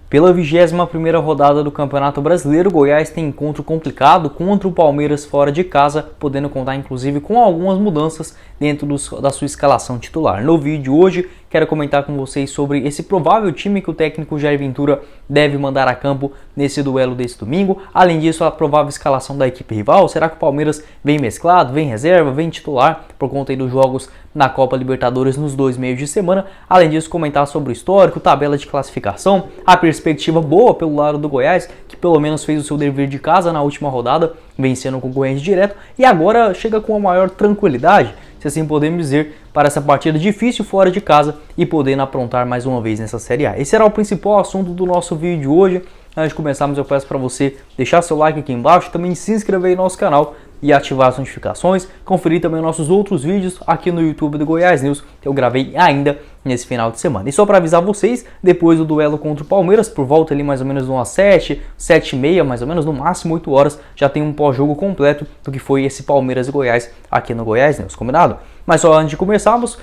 Pela 21ª rodada do Campeonato Brasileiro, Goiás tem encontro complicado contra o Palmeiras fora de casa, podendo contar inclusive com algumas mudanças dentro da sua escalação titular. No vídeo de hoje, quero comentar com vocês sobre esse provável time que o técnico Jair Ventura deve mandar a campo nesse duelo desse domingo. Além disso, a provável escalação da equipe rival. Será que o Palmeiras vem mesclado, vem reserva, vem titular por conta dos jogos na Copa Libertadores nos 2 meios de semana? Além disso, comentar sobre o histórico, tabela de classificação, a perspectiva boa pelo lado do Goiás, que pelo menos fez o seu dever de casa na última rodada, vencendo o concorrente direto, e agora chega com a maior tranquilidade, se assim podemos dizer, para essa partida difícil fora de casa e podendo aprontar mais uma vez nessa Série A. Esse será o principal assunto do nosso vídeo de hoje. Antes de começarmos, eu peço para você deixar seu like aqui embaixo, também se inscrever no nosso canal e ativar as notificações, conferir também nossos outros vídeos aqui no YouTube do Goiás News, que eu gravei ainda nesse final de semana. E só para avisar vocês, depois do duelo contra o Palmeiras, por volta ali mais ou menos umas 7h30, mais ou menos, no máximo 8 horas, já tem um pós-jogo completo do que foi esse Palmeiras e Goiás aqui no Goiás News, combinado? Mas só antes de começarmos,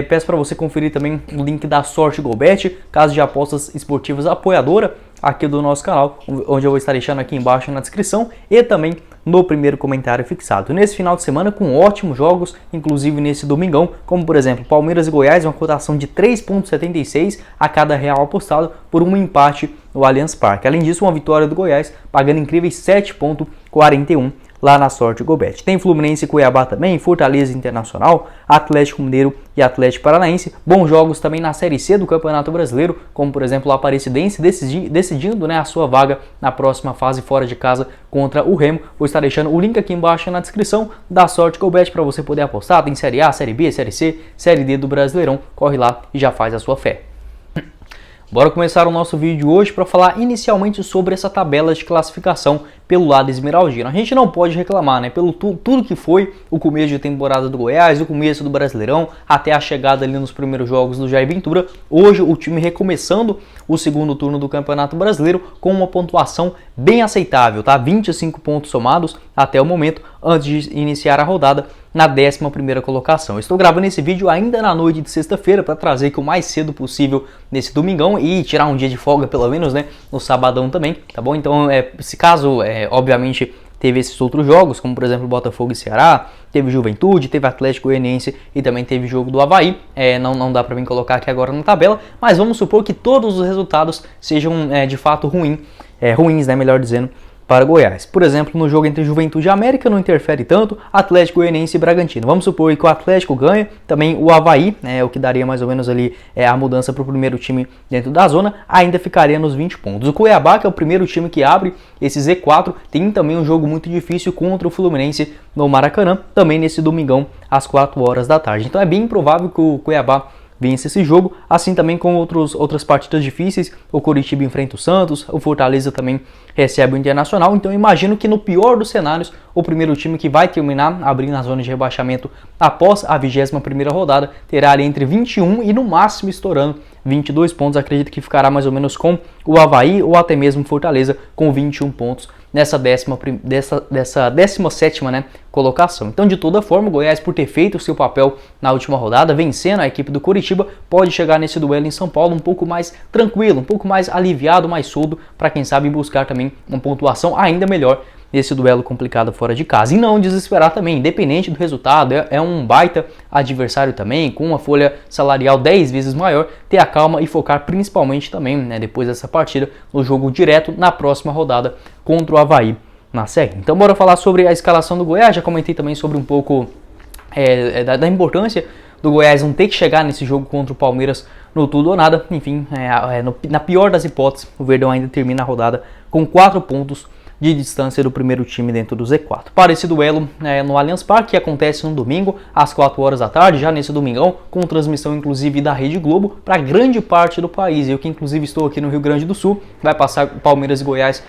peço para você conferir também o link da Sorte Golbet, casa de apostas esportivas apoiadora aqui do nosso canal, onde eu vou estar deixando aqui embaixo na descrição e também no primeiro comentário fixado. Nesse final de semana com ótimos jogos, inclusive nesse domingão, como por exemplo Palmeiras e Goiás, uma cotação de 3,76 a cada real apostado por um empate no Allianz Parque. Além disso, uma vitória do Goiás pagando incríveis 7,41 lá na Sorte Golbet. Tem Fluminense e Cuiabá também, Fortaleza Internacional, Atlético Mineiro e Atlético Paranaense. Bons jogos também na Série C do Campeonato Brasileiro, como por exemplo a Aparecidense decidindo a sua vaga na próxima fase fora de casa contra o Remo. Vou estar deixando o link aqui embaixo na descrição da Sorte Golbet para você poder apostar. Tem Série A, Série B, Série C, Série D do Brasileirão. Corre lá e já faz a sua fé. Bora começar o nosso vídeo hoje para falar inicialmente sobre essa tabela de classificação pelo lado esmeraldino. A gente não pode reclamar, né? Pelo tudo que foi o começo de temporada do Goiás, o começo do Brasileirão, até a chegada ali nos primeiros jogos do Jair Ventura. Hoje o time recomeçando o segundo turno do Campeonato Brasileiro com uma pontuação bem aceitável, tá? 25 pontos somados até o momento, antes de iniciar a rodada na 11ª colocação. Eu estou gravando esse vídeo ainda na noite de sexta-feira para trazer que o mais cedo possível nesse domingão e tirar um dia de folga pelo menos, né? No sabadão também, tá bom? Então, se caso, obviamente, teve esses outros jogos, como por exemplo Botafogo e Ceará, teve Juventude, teve Atlético Goianiense e também teve jogo do Avaí. Não dá para mim colocar aqui agora na tabela, mas vamos supor que todos os resultados sejam de fato ruins, né, melhor dizendo, para Goiás. Por exemplo, no jogo entre Juventude e América não interfere tanto, Atlético Goianiense e Bragantino. Vamos supor que o Atlético ganha, também o Avaí, o que daria mais ou menos ali a mudança para o primeiro time dentro da zona, ainda ficaria nos 20 pontos. O Cuiabá, que é o primeiro time que abre esse Z4, tem também um jogo muito difícil contra o Fluminense no Maracanã, também nesse domingão às 4 horas da tarde. Então é bem provável que o Cuiabá vence esse jogo, assim também com outras partidas difíceis. O Coritiba enfrenta o Santos, o Fortaleza também recebe o Internacional. Então eu imagino que no pior dos cenários, o primeiro time que vai terminar abrindo a zona de rebaixamento após a 21ª rodada terá ali entre 21 e no máximo estourando 22 pontos. Acredito que ficará mais ou menos com o Avaí ou até mesmo Fortaleza com 21 pontos nessa 17ª, né, colocação. Então, de toda forma, o Goiás, por ter feito o seu papel na última rodada, vencendo a equipe do Coritiba, pode chegar nesse duelo em São Paulo um pouco mais tranquilo, um pouco mais aliviado, mais solto, para quem sabe buscar também uma pontuação ainda melhor nesse duelo complicado fora de casa. E não desesperar também, independente do resultado, é um baita adversário também, com uma folha salarial 10 vezes maior, ter a calma e focar principalmente também, né, depois dessa partida, no jogo direto na próxima rodada contra o Avaí na série. Então bora falar sobre a escalação do Goiás. Já comentei também sobre um pouco da importância do Goiás não ter que chegar nesse jogo contra o Palmeiras no tudo ou nada. Enfim, na pior das hipóteses, o Verdão ainda termina a rodada com 4 pontos de distância do primeiro time dentro do Z4. Para esse duelo no Allianz Parque, que acontece no domingo, às 4 horas da tarde, já nesse domingão, com transmissão inclusive da Rede Globo para grande parte do país. Eu que inclusive estou aqui no Rio Grande do Sul, vai passar Palmeiras e Goiás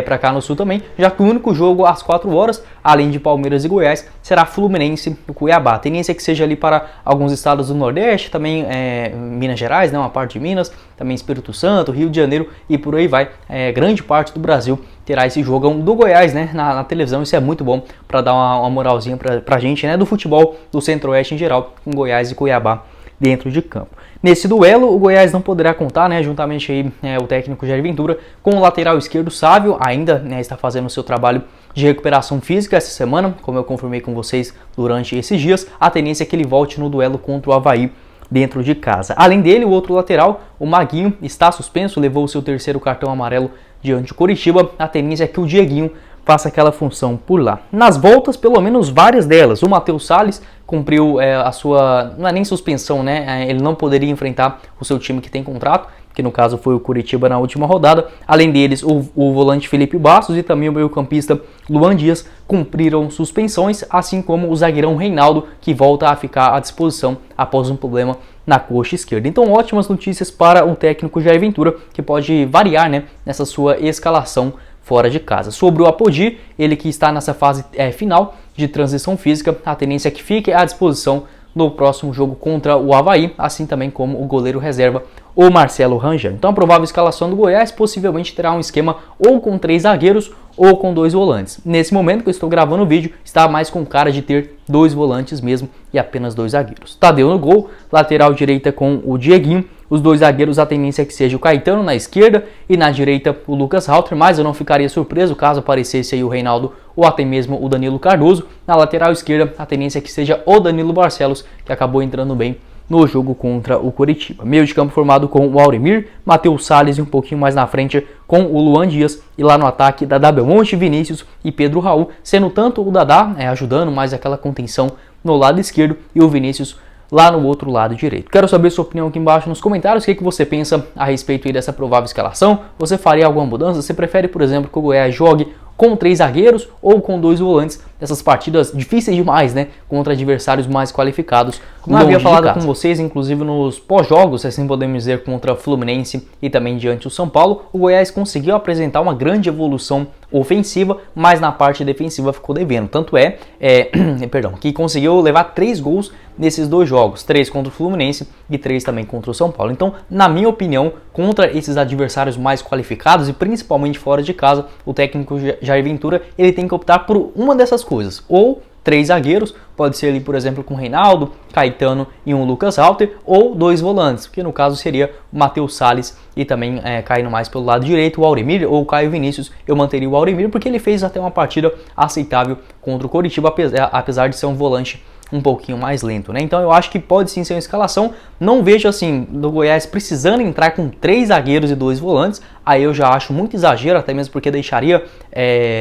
para cá no Sul também, já que o único jogo às 4 horas, além de Palmeiras e Goiás, será Fluminense e Cuiabá. A tendência é que seja ali para alguns estados do Nordeste, também Minas Gerais, né, uma parte de Minas, também Espírito Santo, Rio de Janeiro e por aí vai. Grande parte do Brasil terá esse jogão do Goiás, né, na televisão. Isso é muito bom para dar uma moralzinha pra gente, né, do futebol do Centro-Oeste em geral, com Goiás e Cuiabá dentro de campo. Nesse duelo, o Goiás não poderá contar, né, juntamente aí, o técnico Jair Ventura, com o lateral esquerdo Sávio, ainda, né, está fazendo o seu trabalho de recuperação física essa semana, como eu confirmei com vocês durante esses dias. A tendência é que ele volte no duelo contra o Avaí dentro de casa. Além dele, o outro lateral, o Maguinho, está suspenso, levou o seu terceiro cartão amarelo diante do Coritiba. A tendência é que o Dieguinho faça aquela função por lá. Nas voltas, pelo menos várias delas. O Matheus Salles cumpriu a sua, não é nem suspensão, né? Ele não poderia enfrentar o seu time que tem contrato, que no caso foi o Coritiba na última rodada. Além deles, o volante Felipe Bastos e também o meio-campista Luan Dias cumpriram suspensões, assim como o zagueirão Reinaldo, que volta a ficar à disposição após um problema na coxa esquerda. Então, ótimas notícias para o técnico Jair Ventura, que pode variar, né, nessa sua escalação fora de casa. Sobre o Apodi, ele que está nessa fase final de transição física, a tendência é que fique à disposição no próximo jogo contra o Avaí, assim também como o goleiro reserva, o Marcelo Rangel. Então a provável escalação do Goiás possivelmente terá um esquema ou com 3 zagueiros ou com 2 volantes. Nesse momento que eu estou gravando o vídeo, está mais com cara de ter 2 volantes mesmo e apenas 2 zagueiros. Tadeu no gol, lateral direita com o Dieguinho, os 2 zagueiros a tendência é que seja o Caetano na esquerda e na direita o Lucas Halter, mas eu não ficaria surpreso caso aparecesse aí o Reinaldo ou até mesmo o Danilo Cardoso. Na lateral esquerda a tendência é que seja o Danilo Barcelos, que acabou entrando bem no jogo contra o Coritiba. Meio de campo formado com o Auremir, Matheus Salles e um pouquinho mais na frente com o Luan Dias, e lá no ataque Dadá Belmonte, Vinícius e Pedro Raul, sendo tanto o Dadá ajudando mais aquela contenção no lado esquerdo e o Vinícius lá no outro lado direito. Quero saber sua opinião aqui embaixo nos comentários, o que você pensa a respeito aí dessa provável escalação. Você faria alguma mudança? Você prefere, por exemplo, que o Goiás jogue com 3 zagueiros ou com 2 volantes nessas partidas difíceis demais, né, contra adversários mais qualificados? Como eu havia falado com vocês, inclusive nos pós-jogos, assim podemos dizer, contra Fluminense e também diante do São Paulo, o Goiás conseguiu apresentar uma grande evolução ofensiva, mas na parte defensiva ficou devendo. Tanto que conseguiu levar 3 gols nesses 2 jogos, 3 contra o Fluminense e 3 também contra o São Paulo. Então, na minha opinião, contra esses adversários mais qualificados e principalmente fora de casa, o técnico Jair Ventura, ele tem que optar por uma dessas coisas, ou 3 zagueiros, pode ser ali, por exemplo, com Reinaldo, Caetano e um Lucas Halter, ou 2 volantes, que no caso seria o Matheus Salles e também caindo mais pelo lado direito, o Auremir ou o Caio Vinícius. Eu manteria o Auremir porque ele fez até uma partida aceitável contra o Coritiba, apesar de ser um volante um pouquinho mais lento, né? Então eu acho que pode sim ser uma escalação. Não vejo assim do Goiás precisando entrar com 3 zagueiros e 2 volantes. Aí eu já acho muito exagero, até mesmo porque deixaria,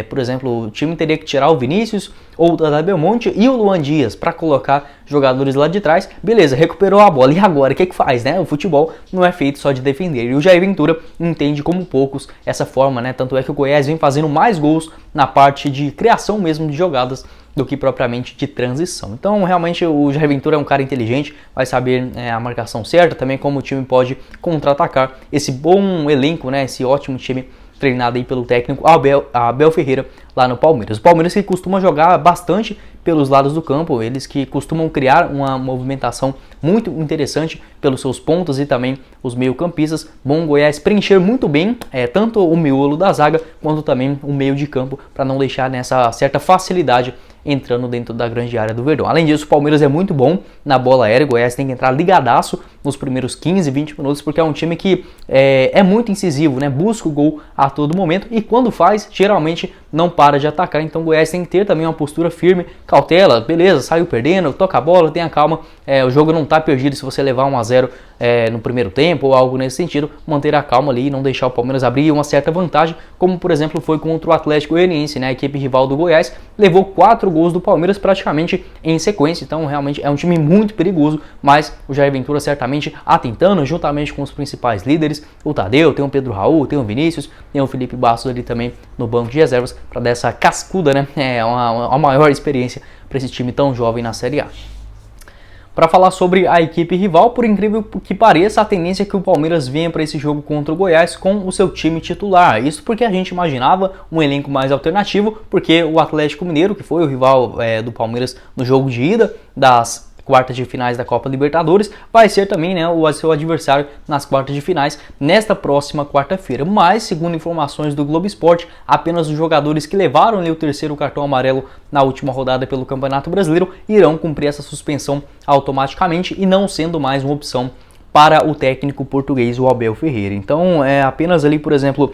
por exemplo, o time teria que tirar o Vinícius ou o Dadá Belmonte e o Luan Dias para colocar jogadores lá de trás. Beleza, recuperou a bola. E agora, o que faz, né? O futebol não é feito só de defender. E o Jair Ventura entende como poucos essa forma, né? Tanto é que o Goiás vem fazendo mais gols na parte de criação mesmo de jogadas do que propriamente de transição. Então, realmente, o Jair Ventura é um cara inteligente, vai saber a marcação certa, também como o time pode contra-atacar esse bom elenco, né? Esse ótimo time treinado aí pelo técnico Abel Ferreira lá no Palmeiras. O Palmeiras que costuma jogar bastante pelos lados do campo, eles que costumam criar uma movimentação muito interessante pelos seus pontos e também os meio-campistas. Bom Goiás preencher muito bem tanto o miolo da zaga quanto também o meio de campo, para não deixar nessa certa facilidade entrando dentro da grande área do Verdão. Além disso, o Palmeiras é muito bom na bola aérea. O Goiás tem que entrar ligadaço nos primeiros 15, 20 minutos, porque é um time que é muito incisivo, né? Busca o gol a todo momento e quando faz, geralmente não para de atacar. Então o Goiás tem que ter também uma postura firme, cautela, beleza, saiu perdendo, toca a bola, tenha calma, o jogo não está perdido se você levar 1-0 no primeiro tempo ou algo nesse sentido, manter a calma ali e não deixar o Palmeiras abrir uma certa vantagem, como por exemplo foi contra o Atlético Goianiense, né? A equipe rival do Goiás levou 4 gols do Palmeiras praticamente em sequência. Então realmente é um time muito perigoso, mas o Jair Ventura certamente atentando juntamente com os principais líderes, o Tadeu, tem o Pedro Raul, tem o Vinícius, tem o Felipe Bastos ali também no banco de reservas, para dar essa cascuda, né? Uma maior experiência para esse time tão jovem na Série A. Para falar sobre a equipe rival, por incrível que pareça, a tendência é que o Palmeiras venha para esse jogo contra o Goiás com o seu time titular. Isso porque a gente imaginava um elenco mais alternativo, porque o Atlético Mineiro, que foi o rival do Palmeiras no jogo de ida das quartas de finais da Copa Libertadores, vai ser também, né, o seu adversário nas quartas de finais nesta próxima quarta-feira. Mas, segundo informações do Globo Esporte, apenas os jogadores que levaram o terceiro cartão amarelo na última rodada pelo Campeonato Brasileiro irão cumprir essa suspensão automaticamente e não sendo mais uma opção para o técnico português, o Abel Ferreira. Então, apenas ali, por exemplo,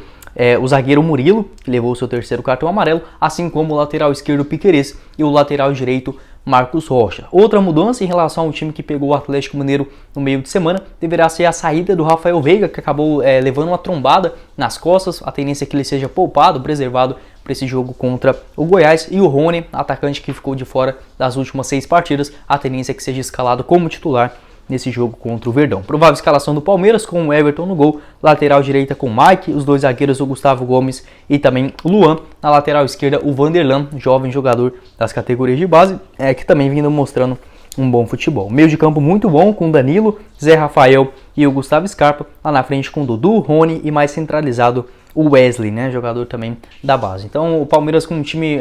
o zagueiro Murilo, que levou o seu terceiro cartão amarelo, assim como o lateral esquerdo Piquerez e o lateral direito Marcos Rocha. Outra mudança em relação ao time que pegou o Atlético Mineiro no meio de semana deverá ser a saída do Rafael Veiga, que acabou levando uma trombada nas costas. A tendência é que ele seja poupado, preservado para esse jogo contra o Goiás. E o Rony, atacante que ficou de fora das últimas 6 partidas, a tendência é que seja escalado como titular nesse jogo contra o Verdão. Provável escalação do Palmeiras com o Everton no gol, lateral direita com o Mike, os dois zagueiros o Gustavo Gomes e também o Luan, na lateral esquerda o Vanderlan, jovem jogador das categorias de base, que também vindo mostrando um bom futebol. Meio de campo muito bom com Danilo, Zé Rafael e o Gustavo Scarpa, lá na frente com Dudu, Rony e mais centralizado o Wesley, né, jogador também da base. Então o Palmeiras com um time,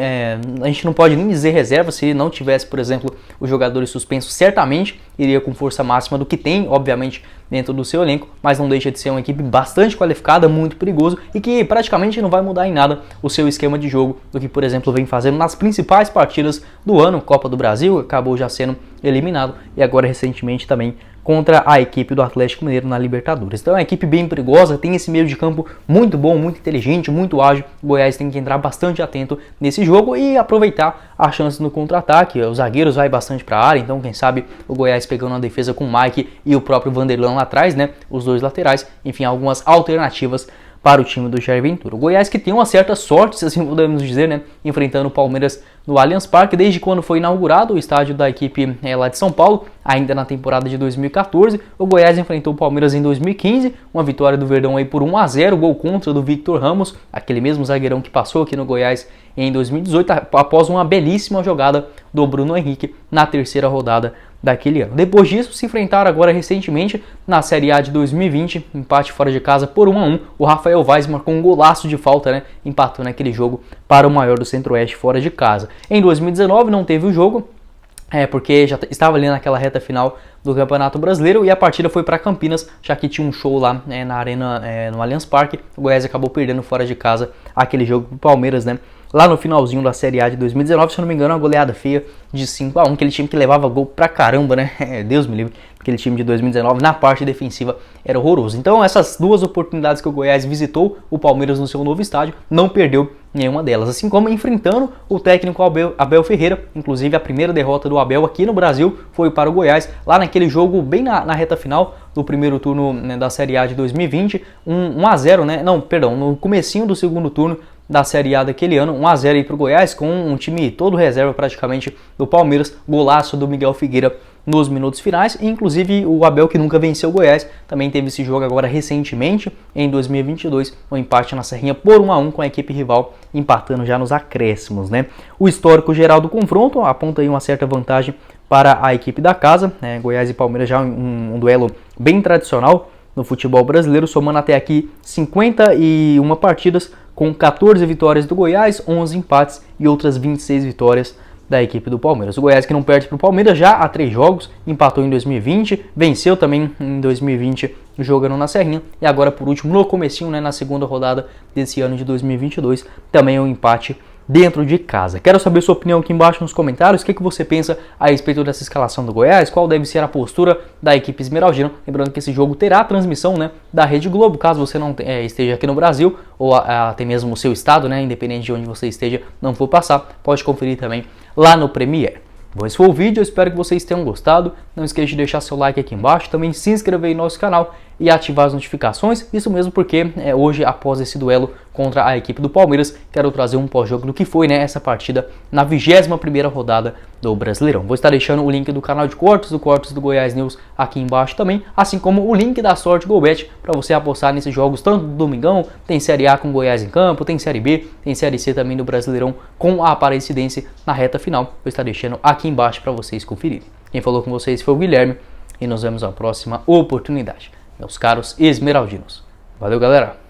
a gente não pode nem dizer reserva, se não tivesse, por exemplo, os jogadores suspensos, certamente iria com força máxima do que tem, obviamente, dentro do seu elenco, mas não deixa de ser uma equipe bastante qualificada, muito perigoso e que praticamente não vai mudar em nada o seu esquema de jogo do que, por exemplo, vem fazendo nas principais partidas do ano. Copa do Brasil, acabou já sendo eliminado e agora recentemente também contra a equipe do Atlético Mineiro na Libertadores. Então é uma equipe bem perigosa, tem esse meio de campo muito bom, muito inteligente, muito ágil. O Goiás tem que entrar bastante atento nesse jogo e aproveitar a chance no contra-ataque. Os zagueiros vai bastante para a área, então quem sabe o Goiás pegando uma defesa com o Mike e o próprio Vanderlan lá atrás, né? Os dois laterais, enfim, algumas alternativas para o time do Jair Ventura. O Goiás que tem uma certa sorte, se assim podemos dizer, né, enfrentando o Palmeiras no Allianz Parque, desde quando foi inaugurado o estádio da equipe lá de São Paulo, ainda na temporada de 2014. O Goiás enfrentou o Palmeiras em 2015, uma vitória do Verdão aí por 1-0, gol contra do Victor Ramos, aquele mesmo zagueirão que passou aqui no Goiás em 2018, após uma belíssima jogada do Bruno Henrique na terceira rodada daquele ano. Depois disso, se enfrentaram agora recentemente na Série A de 2020, empate fora de casa por 1-1. O Rafael Vaz marcou um golaço de falta, né, empatando aquele jogo para o maior do Centro-Oeste fora de casa. Em 2019 não teve o jogo, porque já estava ali naquela reta final do Campeonato Brasileiro e a partida foi para Campinas, já que tinha um show lá na arena, no Allianz Parque. O Goiás acabou perdendo fora de casa aquele jogo pro Palmeiras, né? Lá no finalzinho da Série A de 2019, se eu não me engano, uma goleada feia de 5-1, aquele time que levava gol pra caramba, né? Deus me livre, aquele time de 2019 na parte defensiva era horroroso. Então essas duas oportunidades que o Goiás visitou o Palmeiras no seu novo estádio, não perdeu nenhuma delas. Assim como enfrentando o técnico Abel Ferreira, inclusive a primeira derrota do Abel aqui no Brasil foi para o Goiás, lá naquele jogo bem na reta final do primeiro turno, né, da Série A de 2020, 1-0, né? Não, perdão, no comecinho do segundo turno da Série A daquele ano, 1-0 aí pro Goiás, com um time todo reserva praticamente do Palmeiras, golaço do Miguel Figueira nos minutos finais, e inclusive o Abel, que nunca venceu o Goiás, também teve esse jogo agora recentemente, em 2022, um empate na Serrinha por 1-1 com a equipe rival, empatando já nos acréscimos, né? O histórico geral do confronto aponta aí uma certa vantagem para a equipe da casa, né? Goiás e Palmeiras já um duelo bem tradicional no futebol brasileiro, somando até aqui 51 partidas, com 14 vitórias do Goiás, 11 empates e outras 26 vitórias da equipe do Palmeiras. O Goiás que não perde para o Palmeiras já há 3 jogos, empatou em 2020, venceu também em 2020 jogando na Serrinha e agora por último no comecinho, né, na segunda rodada desse ano de 2022, também um empate dentro de casa. Quero saber sua opinião aqui embaixo nos comentários. O que você pensa a respeito dessa escalação do Goiás? Qual deve ser a postura da equipe esmeraldina? Lembrando que esse jogo terá a transmissão, né, da Rede Globo, caso você não esteja aqui no Brasil ou até mesmo o seu estado, né, independente de onde você esteja, não for passar, pode conferir também lá no Premiere. Bom, esse foi o vídeo, eu espero que vocês tenham gostado. Não esqueça de deixar seu like aqui embaixo, também se inscrever em nosso canal e ativar as notificações. Isso mesmo porque hoje, após esse duelo contra a equipe do Palmeiras, quero trazer um pós-jogo do que foi, né, essa partida na 21ª rodada do Brasileirão. Vou estar deixando o link do canal de cortes, do Goiás News aqui embaixo também, assim como o link da Sorte GoBet para você apostar nesses jogos, tanto do Domingão, tem Série A com Goiás em campo, tem Série B, tem Série C também do Brasileirão com a Aparecidense na reta final. Vou estar deixando aqui embaixo para vocês conferirem. Quem falou com vocês foi o Guilherme e nos vemos na próxima oportunidade, meus caros esmeraldinos. Valeu, galera!